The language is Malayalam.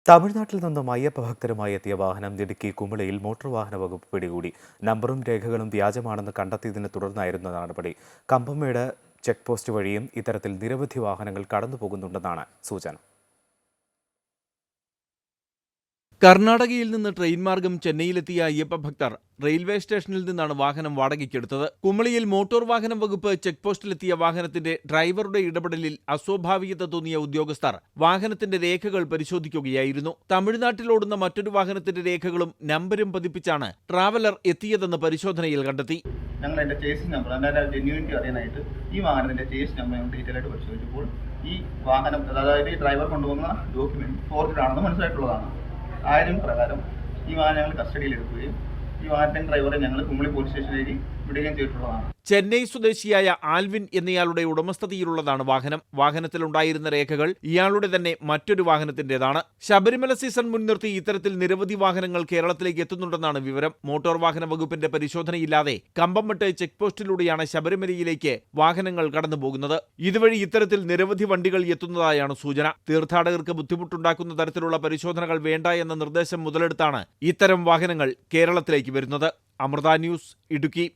തമിഴ്നാട്ടിൽ നിന്നും അയ്യപ്പ ഭക്തരുമായി എത്തിയ വാഹനം ഇടുക്കി കുമിളിയിൽ മോട്ടോർ വാഹന വകുപ്പ് പിടികൂടി. നമ്പറും രേഖകളും വ്യാജമാണെന്ന് കണ്ടെത്തിയതിനെ തുടർന്നായിരുന്നു നടപടി. കമ്പംമേട് ചെക്ക് പോസ്റ്റ് വഴിയും ഇത്തരത്തിൽ നിരവധി വാഹനങ്ങൾ കടന്നുപോകുന്നുണ്ടെന്നാണ് സൂചന. കർണാടകയിൽ നിന്ന് ട്രെയിൻ മാർഗം ചെന്നൈയിലെത്തിയ അയ്യപ്പ ഭക്തർ റെയിൽവേ സ്റ്റേഷനിൽ നിന്നാണ് വാഹനം വാടകയ്ക്കെടുത്തത്. കുമളിയിൽ മോട്ടോർ വാഹന വകുപ്പ് ചെക്ക് പോസ്റ്റിലെത്തിയ വാഹനത്തിന്റെ ഡ്രൈവറുടെ ഇടപെടലിൽ അസ്വാഭാവികത തോന്നിയ ഉദ്യോഗസ്ഥർ വാഹനത്തിന്റെ രേഖകൾ പരിശോധിക്കുകയായിരുന്നു. തമിഴ്നാട്ടിലോടുന്ന മറ്റൊരു വാഹനത്തിന്റെ രേഖകളും നമ്പരും പതിപ്പിച്ചാണ് ട്രാവലർ എത്തിയതെന്ന് പരിശോധനയിൽ കണ്ടെത്തി. ഞങ്ങൾ അതിന്റെ ചേസ് നമ്പർ, അതിന്റെ ജെന്യൂനിറ്റി അറിയാനായിട്ട് ഈ വാഹനത്തിന്റെ ചേസ് നമ്പർ ഞങ്ങൾ ഡീറ്റെയിൽ ആയിട്ട് പരിശോധിച്ചപ്പോൾ ഈ വാഹനം, അതായത് ഈ ഡ്രൈവർ കൊണ്ടുപോകുന്ന ഡോക്യുമെന്റ് ഫോർജഡ് ആണെന്ന് മനസ്സിലായിട്ടുള്ളതാണ്. ആയിരം പ്രകാരം ഈ വാഹനം ഞങ്ങൾ കസ്റ്റഡിയിൽ എടുക്കുകയും ഈ വാഹനത്തിന്റെ ഡ്രൈവറെ ഞങ്ങൾ കുമളി പോലീസ് സ്റ്റേഷനിലേക്ക് വിടുകയും ചെയ്തിട്ടുള്ളതാണ്. ചെന്നൈ സ്വദേശിയായ ആൽവിൻ എന്നയാളുടെ ഉടമസ്ഥതയിലുള്ളതാണ് വാഹനം. വാഹനത്തിലുണ്ടായിരുന്ന രേഖകൾ ഇയാളുടെ തന്നെ മറ്റൊരു വാഹനത്തിന്റേതാണ്. ശബരിമല സീസൺ മുൻനിർത്തി ഇത്തരത്തിൽ നിരവധി വാഹനങ്ങൾ കേരളത്തിലേക്ക് എത്തുന്നുണ്ടെന്നാണ് വിവരം. മോട്ടോർ വാഹന വകുപ്പിന്റെ പരിശോധനയില്ലാതെ കമ്പംമേട്ട് ചെക്ക് പോസ്റ്റിലൂടെയാണ് ശബരിമലയിലേക്ക് വാഹനങ്ങൾ കടന്നുപോകുന്നത്. ഇതുവഴി ഇത്തരത്തിൽ നിരവധി വണ്ടികൾ എത്തുന്നതായാണ് സൂചന. തീർത്ഥാടകർക്ക് ബുദ്ധിമുട്ടുണ്ടാക്കുന്ന തരത്തിലുള്ള പരിശോധനകൾ വേണ്ട എന്ന നിർദ്ദേശം മുതലെടുത്താണ് ഇത്തരം വാഹനങ്ങൾ കേരളത്തിലേക്ക് വരുന്നത്. അമൃത ന്യൂസ്, ഇടുക്കി.